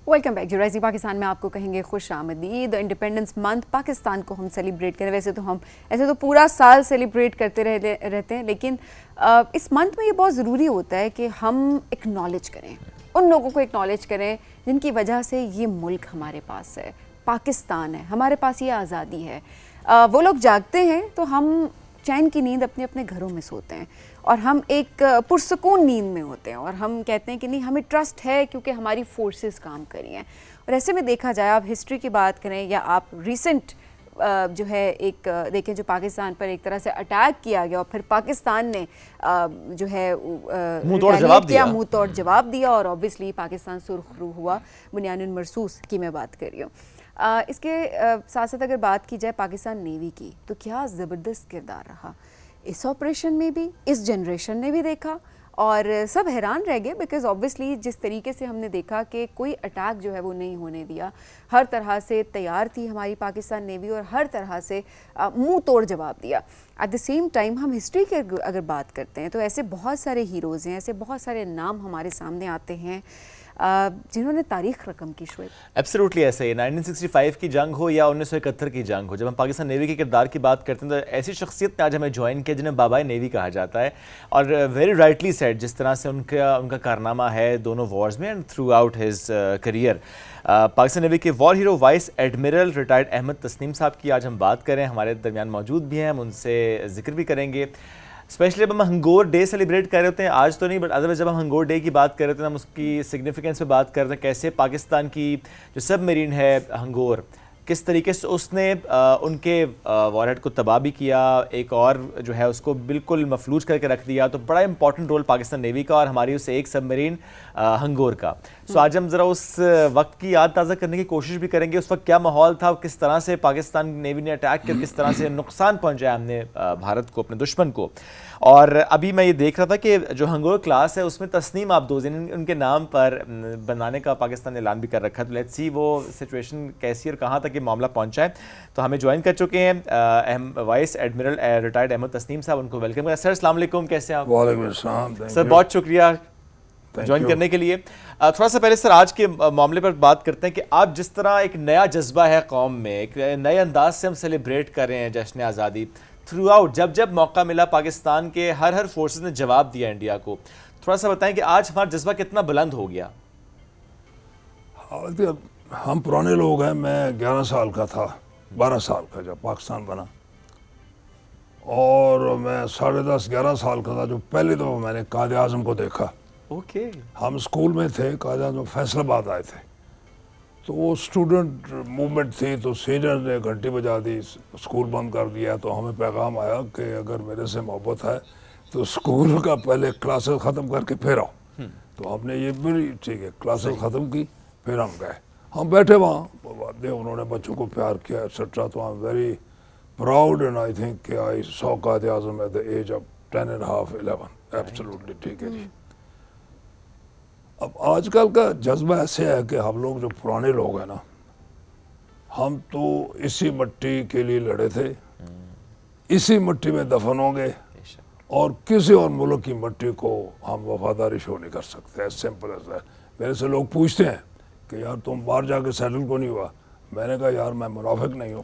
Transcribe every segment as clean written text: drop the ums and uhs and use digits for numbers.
Welcome back. جو rising Pakistan میں آپ کو کہیں گے خوش آمدید. انڈیپینڈنس منتھ پاکستان کو ہم سیلیبریٹ کریں. ویسے تو ہم ایسے تو پورا سال سیلیبریٹ کرتے رہتے ہیں, لیکن اس منتھ میں یہ بہت ضروری ہوتا ہے کہ ہم اکنالج کریں, ان لوگوں کو اکنالج کریں جن کی وجہ سے یہ ملک ہمارے پاس ہے, پاکستان ہے, ہمارے پاس یہ آزادی ہے. وہ لوگ جاگتے ہیں تو ہم چین کی نیند اپنے اپنے گھروں میں سوتے ہیں, اور ہم ایک پرسکون نیند میں ہوتے ہیں, اور ہم کہتے ہیں کہ نہیں ہمیں ٹرسٹ ہے کیونکہ ہماری فورسز کام کری ہیں. اور ایسے میں دیکھا جائے, آپ ہسٹری کی بات کریں یا آپ ریسنٹ جو ہے ایک دیکھیں جو پاکستان پر ایک طرح سے اٹیک کیا گیا اور پھر پاکستان نے جو ہے منہ توڑ جواب دیا, اور اوبویسلی پاکستان سرخ رو ہوا. بنیان مرصوص کی میں بات کر رہی ہوں. اس کے ساتھ ساتھ اگر بات کی جائے پاکستان نیوی کی, تو کیا زبردست کردار رہا اس آپریشن میں بھی, اس جنریشن نے بھی دیکھا, اور سب حیران رہ گئے بیکاز اوبویسلی جس طریقے سے ہم نے دیکھا کہ کوئی اٹیک جو ہے وہ نہیں ہونے دیا. ہر طرح سے تیار تھی ہماری پاکستان نیوی, اور ہر طرح سے منہ توڑ جواب دیا. ایٹ دا سیم ٹائم ہم ہسٹری کے اگر بات کرتے ہیں تو ایسے بہت سارے ہیروز ہیں, ایسے بہت سارے نام ہمارے سامنے آتے ہیں جنہوں نے تاریخ رقم کی. شعیب ایبسلیوٹلی ایسے ہی 1965 کی جنگ ہو یا 1971 کی جنگ ہو, جب ہم پاکستان نیوی کے کردار کی بات کرتے ہیں تو ایسی شخصیت نے آج ہمیں جوائن کیا جنہیں بابائے نیوی کہا جاتا ہے, اور ویری رائٹلی سیڈ جس طرح سے ان کا کارنامہ ہے دونوں وارز میں and throughout his career. Pakistan navy کے war hero vice admiral retired Ahmed Tasneem صاحب کی آج ہم بات کریں, ہمارے درمیان موجود بھی ہیں, ہم ان سے ذکر بھی کریں گے. اسپیشلی جب ہم ہنگور ڈے سیلیبریٹ کر رہے ہوتے ہیں, آج تو نہیں بٹ ادروائز جب ہم ہنگور ڈے کی بات کر رہے ہوتے ہیں ہم اس کی سگنیفیکینس پہ بات کرتے ہیں, کیسے پاکستان کی جو سب میرین ہے ہنگور, کس طریقے سے اس نے ان کے وار ہیڈ کو تباہ بھی کیا, ایک اور جو ہے اس کو بالکل مفلوج کر کے رکھ دیا. تو بڑا امپورٹنٹ رول پاکستان نیوی کا اور ہماری اس ایک سب میرین ہنگور کا. سو آج ہم ذرا اس وقت کی یاد تازہ کرنے کی کوشش بھی کریں گے, اس وقت کیا ماحول تھا, کس طرح سے پاکستان نیوی نے اٹیک کیا, کس طرح سے نقصان پہنچایا ہم نے بھارت کو, اپنے دشمن کو. اور ابھی میں یہ دیکھ رہا تھا کہ جو ہنگور کلاس ہے اس میں تسنیم آبدوز ان کے نام پر بنانے کا پاکستان نے اعلان بھی کر رکھا. تو لیٹس سی وہ سچویشن کیسی اور کہاں تک یہ معاملہ پہنچا ہے. تو ہمیں جوائن کر چکے ہیں vice admiral retired Ahmed Tasneem صاحب, ان کو ویلکم کریں. سر السلام علیکم, کیسے ہیں آپ؟ وعلیکم السلام سر, بہت شکریہ جوائن کرنے کے لیے. تھوڑا سا پہلے سر آج کے معاملے پر بات کرتے ہیں کہ آپ جس طرح ایک نیا جذبہ ہے قوم میں, ایک نئے انداز سے ہم سیلیبریٹ کر رہے ہیں جشن آزادی تھرو آؤٹ, جب موقع ملا پاکستان کے ہر فورسز نے جواب دیا انڈیا کو. تھوڑا سا بتائیں کہ آج ہمارا جذبہ کتنا بلند ہو گیا؟ ہم پرانے لوگ ہیں, میں 11 سال کا تھا, 12 سال کا جب پاکستان بنا, اور میں 10.5-11 سال کا تھا جو پہلی دفعہ میں نے قائد اعظم کو دیکھا. اوکے. ہم اسکول میں تھے, قائد اعظم فیصل آباد آئے تھے, تو وہ اسٹوڈنٹ موومنٹ تھی, تو سینئر نے گھنٹی بجا دی, اسکول بند کر دیا. تو ہمیں پیغام آیا کہ اگر میرے سے محبت ہے تو اسکول کا پہلے کلاسز ختم کر کے پھر آؤ. تو ہم نے یہ بھی ٹھیک ہے کلاسز ختم کی, پھر ہم گئے. ہم بیٹھے وہاں, انہوں نے بچوں کو پیار کیا ایٹسٹرا. تو I am very proud and I think کہ I saw Quaid Azam at the age of 10.5-11. Absolutely ٹھیک ہے جی. اب آج کل کا جذبہ ایسے ہے کہ ہم لوگ جو پرانے لوگ ہیں نا, ہم تو اسی مٹی کے لیے لڑے تھے, اسی مٹی میں دفن ہوں گے, اور کسی اور ملک کی مٹی کو ہم وفاداری شو نہیں کر سکتے. As simple as that. میرے سے لوگ پوچھتے ہیں کہ یار تم باہر جا کے سیٹل کو نہیں ہوا. میں نے کہا یار میں منافق نہیں ہوں,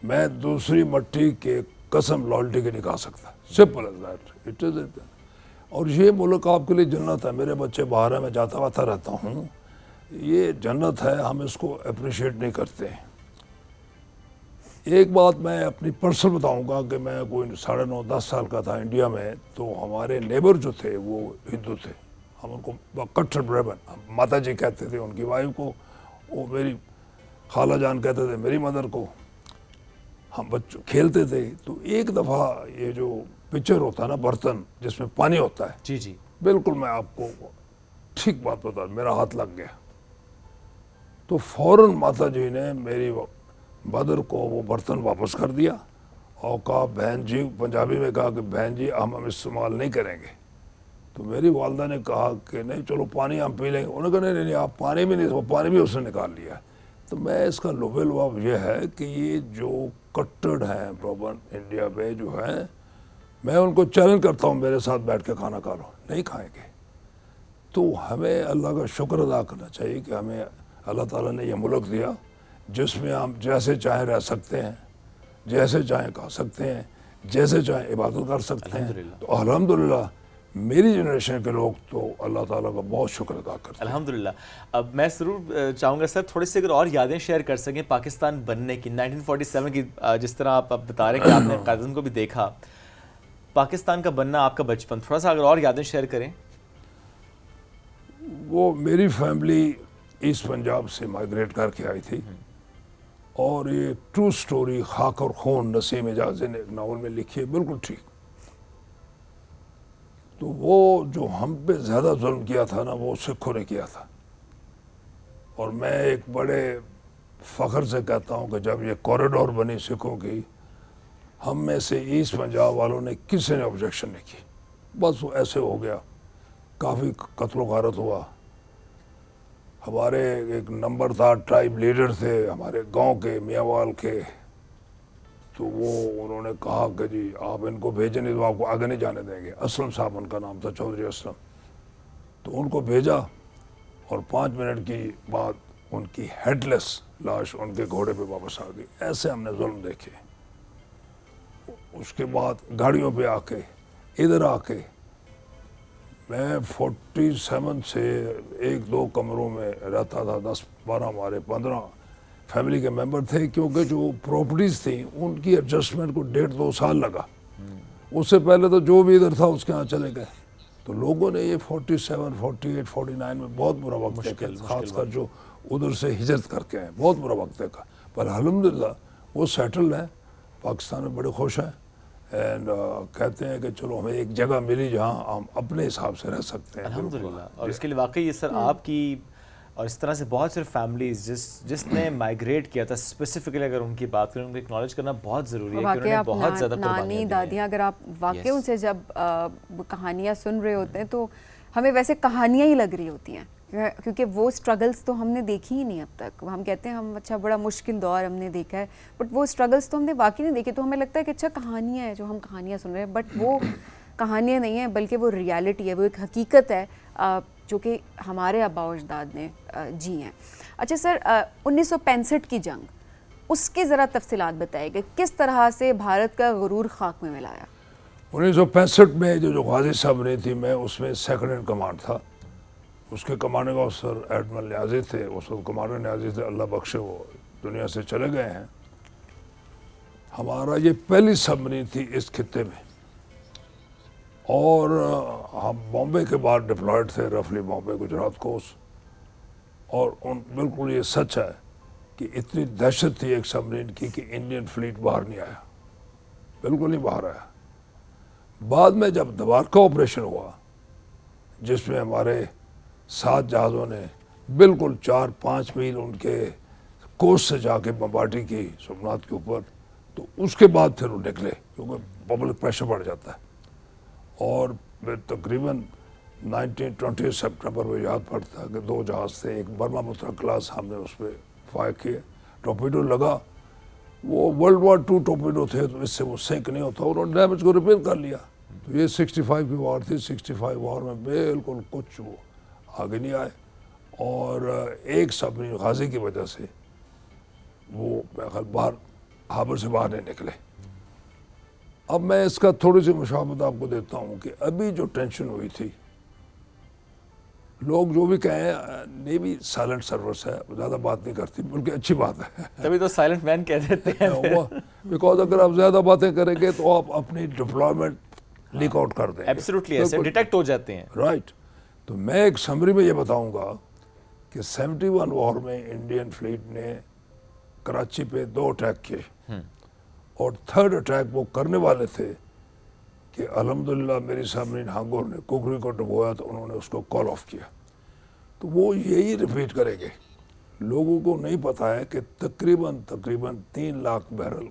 میں دوسری مٹی کے قسم لالٹی کے نہیں کھا سکتا. Simple as that. It is it. اور یہ ملک آپ کے لیے جنت ہے. میرے بچے باہر ہیں, میں جاتا آتا رہتا ہوں, یہ جنت ہے, ہم اس کو اپریشیٹ نہیں کرتے. ایک بات میں اپنی پرسنل بتاؤں گا کہ میں کوئی 9.5-10 سال کا تھا انڈیا میں, تو ہمارے نیبر جو تھے وہ ہندو تھے. ہم ان کو کٹر برہمن ماتا جی کہتے تھے, ان کی وائف کو وہ میری خالہ جان کہتے تھے, میری مدر کو. ہم بچوں کھیلتے تھے. تو ایک دفعہ یہ جو پچر ہوتا ہے نا, برتن جس میں پانی ہوتا ہے, جی جی بالکل میں آپ کو ٹھیک بات بتا, میرا ہاتھ لگ گیا. تو فوراً ماتا جی نے میری مدر کو وہ برتن واپس کر دیا اور کہا بہن جی, پنجابی میں کہا کہ بہن جی ہم استعمال نہیں کریں گے. تو میری والدہ نے کہا کہ نہیں چلو پانی ہم پی لیں گے. انہوں نے کہا نہیں آپ پانی بھی نہیں, وہ پانی بھی اس نے نکال لیا. تو میں اس کا لبے لباب یہ ہے کہ یہ جو کٹڑ ہیں پراپر انڈیا پہ جو ہیں, میں ان کو چیلنج کرتا ہوں میرے ساتھ بیٹھ کے کھانا کھا لو, نہیں کھائیں گے. تو ہمیں اللہ کا شکر ادا کرنا چاہیے کہ ہمیں اللہ تعالیٰ نے یہ ملک دیا جس میں ہم جیسے چاہیں رہ سکتے ہیں, جیسے چاہیں کھا سکتے ہیں, جیسے چاہیں عبادت کر سکتے ہیں. تو الحمدللہ میری جنریشن کے لوگ تو اللہ تعالیٰ کا بہت شکر ادا کرتے ہیں. الحمدللہ. اب میں ضرور چاہوں گا سر تھوڑی سی اگر اور یادیں شیئر کر سکیں پاکستان بننے کی, 1947 کی, جس طرح آپ بتا رہے ہیں کہ آپ نے قائد اعظم کو بھی دیکھا, پاکستان کا بننا, آپ کا بچپن, تھوڑا سا اگر اور یادیں شیئر کریں. وہ میری فیملی ایسٹ پنجاب سے مائگریٹ کر کے آئی تھی, اور یہ ٹرو سٹوری خاک اور خون نسیم اجازی نے ایک ناول میں لکھی ہے, بالکل ٹھیک. تو وہ جو ہم پہ زیادہ ظلم کیا تھا نا, وہ سکھوں نے کیا تھا. اور میں ایک بڑے فخر سے کہتا ہوں کہ جب یہ کوریڈور بنی سکھوں کی, ہم میں سے ایسٹ پنجاب والوں نے کسی نے آبجیکشن نہیں کی, بس وہ ایسے ہو گیا. کافی قتل و غارت ہوا. ہمارے ایک نمبر تھا, ٹرائب لیڈر تھے ہمارے گاؤں کے, میاں وال کے, تو وہ انہوں نے کہا کہ جی آپ ان کو بھیجیں نہیں تو آپ کو آگے نہیں جانے دیں گے. اسلم صاحب ان کا نام تھا, چودھری اسلم. تو ان کو بھیجا, اور 5 منٹ کی بعد ان کی ہیڈ لیس لاش ان کے گھوڑے پہ واپس آ گئی. ایسے ہم نے ظلم دیکھے. اس کے بعد گاڑیوں پہ آ کے, ادھر آ کے, میں 47 سے 1-2 کمروں میں رہتا تھا. 10-12 ہمارے 15 فیملی کے ممبر تھے, کیونکہ جو پراپرٹیز تھیں ان کی ایڈجسٹمنٹ کو 1.5-2 سال لگا. اس سے پہلے تو جو بھی ادھر تھا اس کے ہاں چلے گئے. تو لوگوں نے یہ 47, 48, 49 میں بہت برا وقت دیکھا, خاص کر جو ادھر سے ہجرت کر کے ہیں, بہت برا وقت دیکھا. پر الحمدللہ وہ سیٹل ہیں, پاکستان میں بڑے خوش ہیں, اینڈ کہتے ہیں کہ چلو ہمیں ایک جگہ ملی جہاں ہم اپنے حساب سے رہ سکتے ہیں. الحمدللہ. اور اس کے لیے واقعی یہ سر آپ کی اور اس طرح سے بہت سے فیملیز جس نے مائگریٹ کیا تھا, اسپیسیفکلی اگر ان کی بات کریں, ان کو اکنالج کرنا بہت ضروری ہے کہ انہوں نے بہت زیادہ نانی دادیاں, اگر آپ واقعی ان سے جب کہانیاں سن رہے ہوتے ہیں تو ہمیں ویسے کہانیاں ہی لگ رہی ہوتی ہیں, کیونکہ وہ اسٹرگلس تو ہم نے دیکھی ہی نہیں اب تک. ہم کہتے ہیں ہم اچھا بڑا مشکل دور ہم نے دیکھا ہے, بٹ وہ اسٹرگلس تو ہم نے واقعی نہیں دیکھے. تو ہمیں لگتا ہے کہ اچھا کہانیاں ہیں جو ہم کہانیاں سن رہے ہیں, بٹ وہ کہانیاں نہیں ہیں بلکہ وہ ریالٹی ہے, وہ ایک حقیقت ہے جو کہ ہمارے آباء و اجداد نے جی ہیں. اچھا سر, 1965 کی جنگ, اس کے ذرا تفصیلات بتائیے کہ کس طرح سے بھارت کا غرور خاک میں ملایا. 1965 میں جو غازی صاحب نے تھی, میں اس میں سیکنڈ ان کمانڈ تھا. اس کے کمانڈنگ آفیسر ایڈمرل نیازی تھے, اس وقت کمانڈر نیازی تھے, اللہ بخشے وہ دنیا سے چلے گئے ہیں. ہمارا یہ پہلی سبمرین تھی اس خطے میں, اور ہم بامبے کے باہر ڈپلائڈ تھے, رفلی بامبے, گجرات کوسٹ. اور بالکل یہ سچ ہے کہ اتنی دہشت تھی ایک سبمرین کی کہ انڈین فلیٹ باہر نہیں آیا, بالکل نہیں باہر آیا. بعد میں جب دوارکا آپریشن ہوا, جس میں ہمارے 7 جہازوں نے بالکل 4-5 میل ان کے کوسٹ سے جا کے بمبارڈی کی سومناتھ کے اوپر, تو اس کے بعد پھر وہ نکلے, کیونکہ پبلک پریشر بڑھ جاتا ہے. اور تقریباً 19-20 سپٹمبر میں یاد پڑتا ہے کہ 2 جہاز تھے, ایک برما پترا کلاس, ہم نے اس پہ فائر کیے, ٹورپیڈو لگا. وہ World War II ٹورپیڈو تھے, تو اس سے وہ سینک نہیں ہوتا, انہوں نے ڈیمیج کو ریپیئر کر لیا. تو یہ 65 کی وار تھی. 65 وار میں بالکل کچھ وہ آگے نہیں آئے, اور ایک سبمرین غازی کی وجہ سے وہ باہر ہاربر سے باہر نہیں نکلے. اب میں اس کا تھوڑی سی مشابہت آپ کو دیتا ہوں کہ ابھی جو ٹینشن ہوئی تھی, لوگ جو بھی کہیں نیوی سائلنٹ سروس ہے, زیادہ بات نہیں کرتی, بلکہ اچھی بات ہے, تبھی تو سائلنٹ مین کہہ دیتے ہیں. بیکاز اگر آپ زیادہ باتیں کریں گے تو آپ اپنی ڈپلائمنٹ لیک آؤٹ کر دیں گے. ایبسلیوٹلی ایسے ڈیٹیکٹ ہو جاتے ہیں. رائٹ. تو میں ایک سمری میں یہ بتاؤں گا کہ 71 وار میں انڈین فلیٹ نے کراچی پہ 2 اٹیک کیے, اور 3rd اٹیک وہ کرنے والے تھے کہ الحمدللہ میری سبمرین ہانگور نے کوکری کو ڈبویا, تو انہوں نے اس کو کال آف کیا. تو وہ یہی ریپیٹ کریں گے. لوگوں کو نہیں پتا ہے کہ تقریباً 3 لاکھ بیرل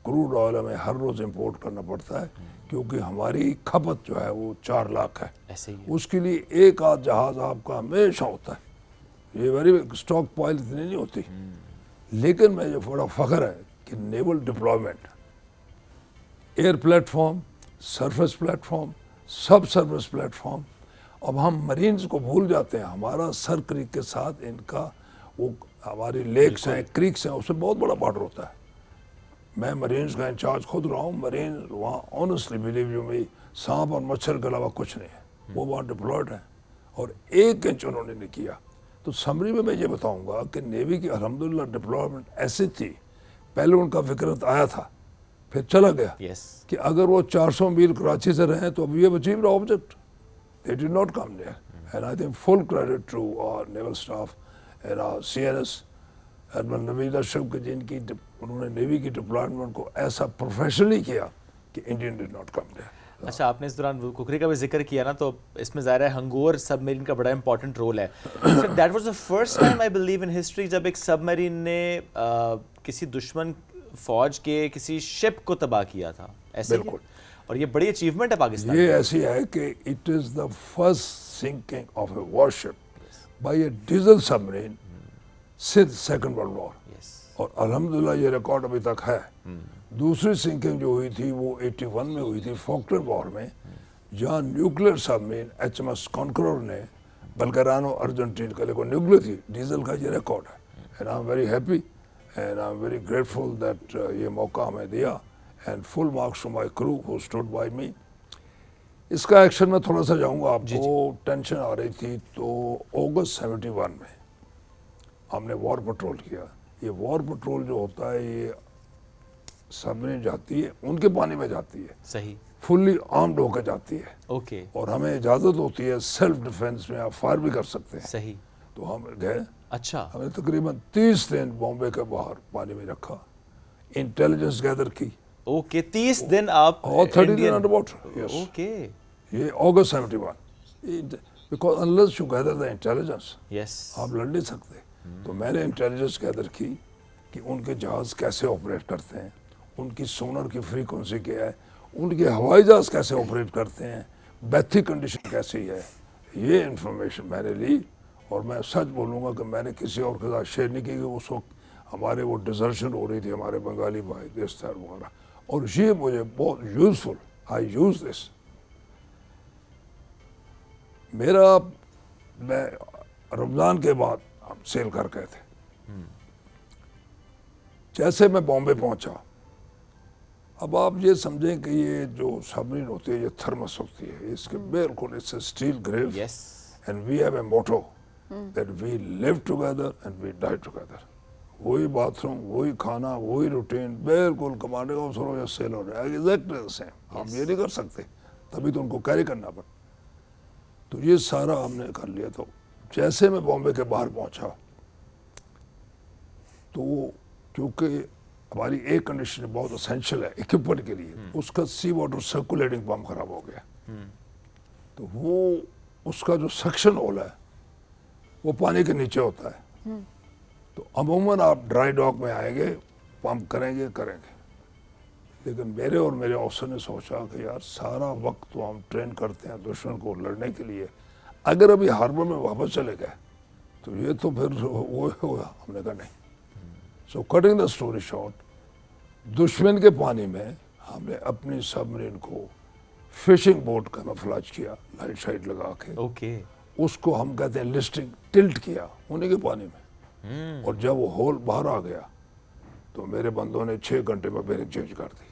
کروڈ آئل ہمیں ہر روز امپورٹ کرنا پڑتا ہے, کیونکہ ہماری کھپت جو ہے وہ 4 لاکھ ہے. اس کے لیے ایک آدھ جہاز آپ کا ہمیشہ ہوتا ہے. یہ ویری اسٹاک پائل اتنی نہیں ہوتی. لیکن میں یہ بڑا فخر ہے کہ naval deployment, air platform, surface platform, subsurface platform, اب ہم مرینز کو بھول جاتے ہیں. ہمارا سر کریک کے ساتھ ان کا وہ ہماری لیکس ہیں, کریکس ہیں, اس میں بہت بڑا بارڈر ہوتا ہے. میں مرینز کا انچارج خود رہا ہوں. مرینز وہاں آنیسٹلی بلیو یو می سانپ اور مچھر کے علاوہ کچھ نہیں ہے, وہ وہاں ڈپلائڈ ہیں اور 1 انچ انہوں نے نہیں کیا. تو سمری میں یہ بتاؤں گا کہ نیوی کی الحمدللہ ڈپلائمنٹ ایسی تھی, پہلے ان کا فکرت آیا تھا پھر چلا گیا, کہ اگر وہ 400 میل کراچی سے رہیں تو we have achieved object. They did not come there. And I think full credit to our naval staff and our CNS, Admiral Naveed Ashraf, کہ جن کی انہوں نے نیوی کی ڈپلائمنٹ کو ایسا پروفیشنلی کیا کہ Indian did not come there. اچھا, آپ نے اس دوران ککری کا بھی ذکر کیا نا, تو اس میں ظاہر ہے ہنگور سب میرین کا بڑا امپورٹنٹ رول ہے. That was the first time I believe in history جب ایک سب میرین نے کسی دشمن فوج کے کسی شپ کو تباہ کیا تھا. ایسے بالکل, اور یہ بڑی اچیومنٹ ہے پاکستان. یہ ایسی ہے کہ it is the first sinking of a warship by a diesel submarine since second world war, اور الحمدللہ یہ ریکارڈ ابھی تک ہے. دوسری سنکنگ جو ہوئی تھی وہ 81 میں ہوئی تھی فاکلینڈ وار میں, جہاں نیوکلیر سب مرین HMS کانکرور نے بلگرانو ارجنٹین کا, لیکن نیوکلیر تھی, ڈیزل کا یہ ریکارڈ ہے. And I am very happy and I am very grateful that یہ موقع ہمیں دیا. And full marks to my crew who stood by me. اس کا ایکشن میں تھوڑا سا جاؤں گا, آپ کو ٹینشن آ رہی تھی تو اگست 71 میں ہم نے وار پٹرول کیا. یہ وار پٹرول جو ہوتا ہے یہ سبمرین جاتی ہے, ان کے پانی میں جاتی ہے, صحیح, فلی آرمڈ ہو کے جاتی ہے, اوکے, اور ہمیں اجازت ہوتی ہے سیلف ڈیفینس میں آپ فائر بھی کر سکتے ہیں. صحیح. تو ہم گئے, اچھا, ہمیں تقریباً 30 دن بامبے کے باہر پانی میں رکھا, انٹیلیجنس گیدر کی. اوکے, 30 دن آپ, اور 30 دن انڈر واٹر. یس, اوکے, یہ اگست 71. Because unless you gather the intelligence, yes, آپ لڑ نہیں سکتے. تو میں نے انٹیلیجنس گیدر کی کہ ان کے جہاز کیسے آپریٹ کرتے ہیں, ان کی سونر کی فریکوینسی کیا ہے, ان کے ہوائی جہاز کیسے آپریٹ کرتے ہیں, بیتھی کنڈیشن کیسی ہے, یہ انفارمیشن میں نے لی. اور میں سچ بولوں گا کہ میں نے کسی اور کے ساتھ شیئر نہیں کی, کہ اس وقت ہمارے وہ ڈیزرشن ہو رہی تھی, ہمارے بنگالی بھائی گیستار وغیرہ, اور یہ مجھے بہت یوزفل, آئی یوز دس. میرا, میں رمضان کے بعد ہم سیل کر گئے تھے. جیسے میں بامبے پہنچا, اب آپ یہ سمجھیں کہ یہ جو سبمرین ہوتی ہے یہ تھرمس ہوتی ہے, اس کے بالکل اس سے still grave, and we have a motto that we live together and we die together. وہی باتھ روم, وہی کھانا, وہی روٹین, بالکل کمانڈنگ آفیسر ہو یا سیلر ہے, ایگزیکٹلی سیم. ہم یہ نہیں کر سکتے, تبھی تو ان کو کیری کرنا پڑا. تو یہ سارا ہم نے کر لیا. تو جیسے میں بامبے کے باہر پہنچا تو کیونکہ ہماری ایک کنڈیشن بہت اسینشل ہے اکوپمنٹ کے لیے, اس کا سی واٹر سرکولیٹنگ پمپ خراب ہو گیا. تو وہ اس کا جو سکشن ہول ہے وہ پانی کے نیچے ہوتا ہے. تو عموماً آپ ڈرائی ڈاک میں آئیں گے, پمپ کریں گے, لیکن میرے اور میرے آفیسر نے سوچا کہ یار سارا وقت تو ہم ٹرین کرتے ہیں دشمن کو لڑنے کے لیے, اگر ابھی ہاربر میں واپس چلے گئے تو یہ تو پھر وہ ہوگا. ہم نے کہا نہیں. سو کٹنگ دا اسٹوری شارٹ, دشمن کے پانی میں ہم نے اپنی سبمرین کو فشنگ بوٹ کا کیموفلیج کیا, لائٹ شائٹ لگا کے, اوکے, اس کو ہم کہتے ہیں لسٹنگ, ٹلٹ کیا انہیں کے پانی میں. اور جب وہ ہول باہر آ گیا تو میرے بندوں نے 6 گھنٹے میں بیرنگ چینج کر دی,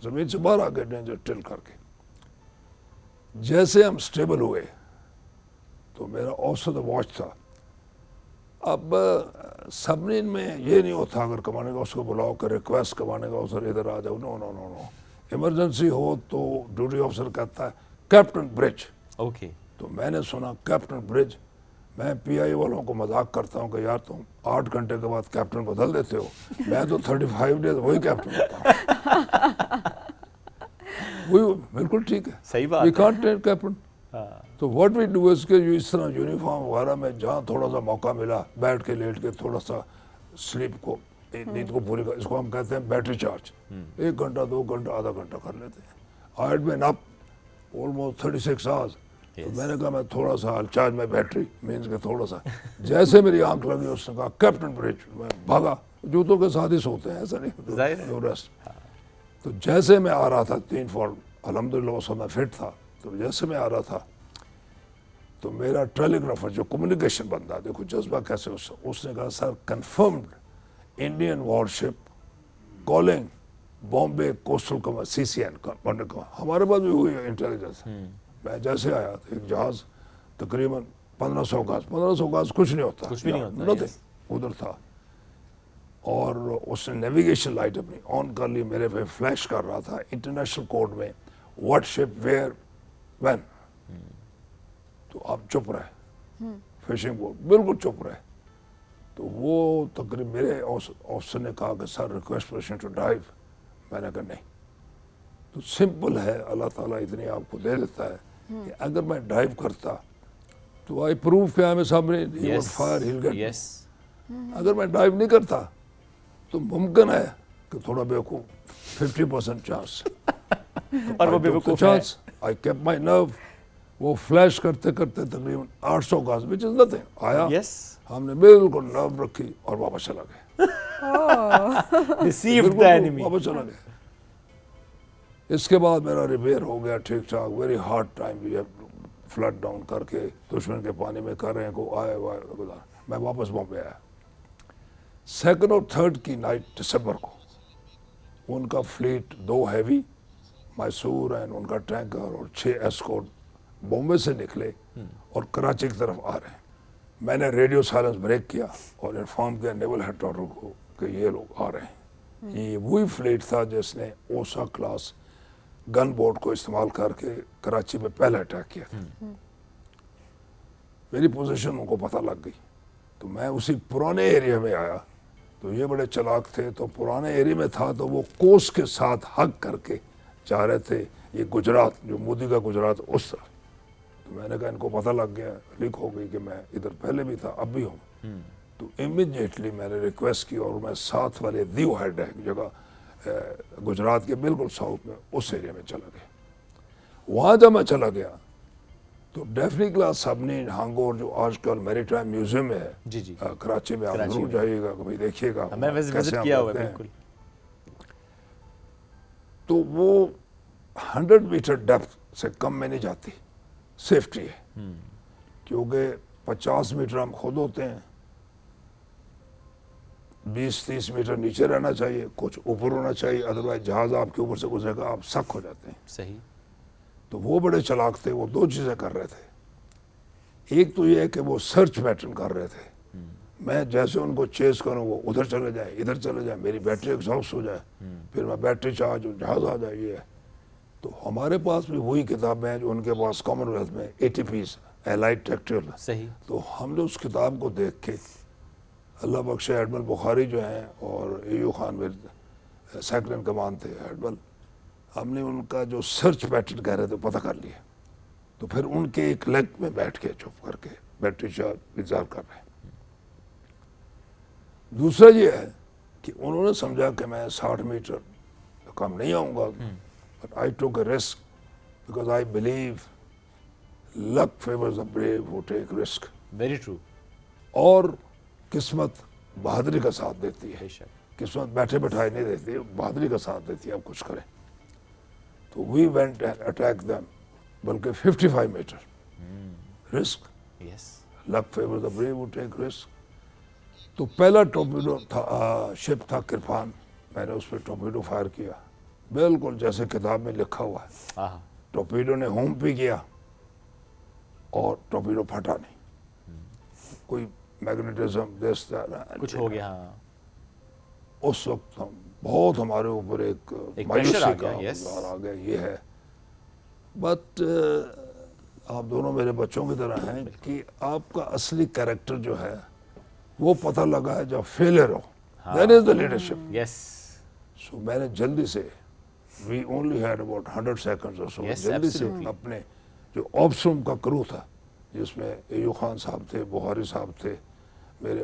زمین سے باہر آ گئے ڈینجر ٹل کر کے. جیسے ہم سٹیبل ہوئے تو میرا آفیسر دا واچ تھا. اب سبمرین میں یہ نہیں ہوتا اگر کمانڈنگ آفیسر کو بلاؤ کہ ریکویسٹ کمانڈنگ آفیسر ادھر آ جاؤ, نو نو نو نو. ایمرجنسی ہو تو ڈیوٹی آفیسر کہتا ہے کیپٹن برج. اوکے, تو میں نے سنا کیپٹن برج. میں پی آئی والوں کو مذاق کرتا ہوں کہ یار تم 8 گھنٹے کے بعد کیپٹن بدل دیتے ہو, میں تو 35 ڈیز وہی کیپٹن ہوتا ہوں. وہی بالکل ٹھیک ہے, صحیح بات, وی کانٹ ٹیک کیپٹن. تو واٹ وی ڈو از کہ اس طرح یونیفارم وغیرہ میں جہاں تھوڑا سا موقع ملا بیٹھ کے لیٹ کے تھوڑا سا سلیپ کو, نیند کو پوری کر, اس کو ہم کہتے ہیں بیٹری چارج. 1 گھنٹہ 2 گھنٹہ آدھا گھنٹہ کر لیتے ہیں. I had been up almost 36 hours. تو میں نے کہا میں تھوڑا سا چارج میں بیٹری مینس کہ تھوڑا سا. جیسے میری آنکھ لگی اس نے کہا کیپٹن برج, میں بھاگا. جوتوں کے ساتھ ہی سوتے ہیں, ایسا نہیں ریسٹ. تو جیسے میں آ رہا تھا 3 فال الحمدللہ اس میں فٹ تھا. تو جیسے میں آ رہا تھا تو میرا ٹیلیگرافر جو کمیونیکیشن بندہ, دیکھو جذبہ کیسے, اس نے کہا sir confirmed Indian warship calling Bombay coastal CCN. ہمارے پاس بھی ہوئی انٹیلیجنس. میں جیسے آیا تو ایک جہاز تقریباً 1500 گز کچھ نہیں ہوتا, کچھ بھی نہیں ہوتا, ادھر تھا, اور اس نے نیویگیشن لائٹ اپنی آن کر لی, میرے پہ فلیش کر رہا تھا انٹرنیشنل کوڈ میں واٹ شپ ویئر وین. تو آپ چپ رہے, فشنگ بوٹ بالکل چپ رہے. تو وہ تقریباً میرے آفیسر نے کہا کہ سر ریکویسٹ پرمیشن ٹو ڈرائیو. میں نے کہا نہیں. تو سمپل ہے, اللہ تعالیٰ اتنی آپ کو دے دیتا ہے کہ اگر میں ڈرائیو کرتا تو آئی پروو کہ ہمیں سامنے فائر ہل گٹ. اگر میں ڈرائیو نہیں کرتا تو ممکن ہے کہ تھوڑا بیوقوف 50% چانس. اور وہ بیوقوف چانس آئی کیپ مائی نرو. وہ فلیش کرتے کرتے تقریباً 800 گز وچ از نتھنگ آیا. ہم نے بالکل نرو رکھی اور واپس چلا گئے. واپس چلا گئے. اس کے بعد میرا ریپیئر ہو گیا ٹھیک ٹھاک. Very hard time flood down کر کے دشمن کے پانی میں کر رہے ہیں کو آئے گزار. میں واپس بامبے آیا. 2 اور 3 کی نائٹ دسمبر کو ان کا فلیٹ 2 ہیوی میسور اینڈ ان کا ٹینکر اور 6 ایسکورٹ بامبے سے نکلے اور کراچی کی طرف آ رہے ہیں. میں نے ریڈیو سائلنس بریک کیا اور انفارم کیا نیول ہیڈ کوارٹر کو کہ یہ لوگ آ رہے ہیں. یہ وہی فلیٹ تھا جس نے اوسا کلاس گن بوٹ کو استعمال کر کے کراچی میں پہلا اٹیک کیا تھا. میری پوزیشن ان کو پتہ لگ گئی تو میں اسی پرانے ایریا میں آیا. تو یہ بڑے چلاک تھے, تو پرانے ایریا میں تھا تو وہ کوس کے ساتھ حق کر کے جا رہے تھے یہ گجرات, جو مودی کا گجرات اس طرح. تو میں نے کہا ان کو پتہ لگ گیا, لیک ہو گئی کہ میں ادھر پہلے بھی تھا اب بھی ہوں. تو امیڈیٹلی میں نے ریکویسٹ کی اور میں ساتھ والے دیو ہیڈ ہے ایک جگہ گجرات کے بالکل ساؤتھ میں, اس ایریا میں چلا گیا. وہاں جب میں چلا گیا تو ڈیفنی کلاس سبنی ہانگور جو آج کل میری ٹائم میوزیم میں ہے کراچی میں, آپ ضرور جائیے گا, کبھی دیکھیے گا. میں وزٹ کیا ہوا ہے بالکل. تو وہ 100 میٹر ڈیپتھ سے کم میں نہیں جاتی, سیفٹی ہے. کیونکہ 50 میٹر ہم خود ہوتے ہیں, 20-30 میٹر نیچے رہنا چاہیے, کچھ اوپر ہونا چاہیے, ادروائز جہاز آپ کے اوپر سے گزرے گا آپ سک ہو جاتے ہیں. صحیح. تو وہ بڑے چلاک تھے, وہ 2 چیزیں کر رہے تھے. ایک تو یہ ہے کہ وہ سرچ پیٹرن کر رہے تھے. میں جیسے ان کو چیز کروں وہ ادھر چلے جائیں ادھر چلے جائیں, میری بیٹری ایگزاسٹ ہو جائے, پھر میں بیٹری چارج ہوں, جہاز آ جائے. یہ ہے. تو ہمارے پاس بھی وہی کتابیں ہیں جو ان کے پاس کامن ویلتھ میں ATPs ایلائٹ ٹیکٹیکل. صحیح. تو ہم نے اس کتاب کو دیکھ کے, اللہ بخش ایڈمل بخاری جو ہیں اور ایو خان میرے سیکنڈ ان کمان تھے ایڈمل, ہم نے ان کا جو سرچ پیٹرن کہہ رہے تھے پتہ کر لیا. تو پھر ان کے ایک لیگ میں بیٹھ کے چپ کر کے بیٹری چارج انتظار کر رہے ہیں. دوسرا یہ ہے کہ انہوں نے سمجھا کہ میں 60 میٹر کم نہیں آؤں گا, but I took a risk because I believe luck favors the brave who take risk. Very true. اور قسمت بہادری کا ساتھ دیتی ہے. بے شک. قسمت بیٹھے بٹھائے نہیں دیتی, بہادری کا ساتھ دیتی ہے, آپ کچھ کریں. تو we went and attacked them, بلکہ 55 metre risk. Yes. luck favors the brave who take risk. تو پہلا ٹورپیڈو تھا, شپ تھا کرپان, میں نے اس پہ ٹورپیڈو فائر کیا بالکل جیسے کتاب میں لکھا ہوا ہے. ٹورپیڈو نے ہوم پہ کیا اور ٹورپیڈو پھٹا نہیں. کوئی میگنیٹزم کچھ ہو گیا. اس وقت بہت ہمارے اوپر ایک مایوسی کا آ گیا. یہ ہے. بٹ آپ دونوں میرے بچوں کی طرح ہیں کہ آپ کا اصلی کریکٹر جو ہے وہ پتہ لگا ہے جب فیلئر ہو. That is the leadership. Yes. So میں نے جلدی سے, we only had about 100 seconds اور سو, جلدی سے اپنے جو آپس روم کا کرو تھا جس میں ایو خان صاحب تھے, بخاری صاحب تھے, میرے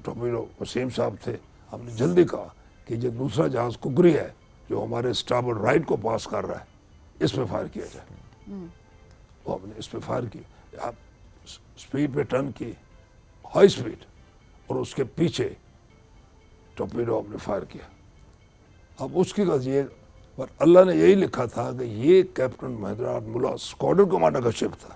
ٹورپیڈو وسیم صاحب تھے, ہم نے جلدی کہا کہ یہ دوسرا جہاز کگری ہے جو ہمارے اسٹاربورڈ رائٹ کو پاس کر رہا ہے, اس پہ فائر کیا جائے. وہ ہم نے اس پہ فائر کی, آپ اسپیڈ پہ ٹرن کی, ہائی اسپیڈ, اور اس کے پیچھے ٹورپیڈو ہم نے فائر کیا. اب اس کی غرض یہ, پر اللہ نے یہی لکھا تھا کہ یہ کیپٹن مہندرا ملا اسکواڈرن کمانڈر کا شپ تھا,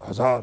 1000,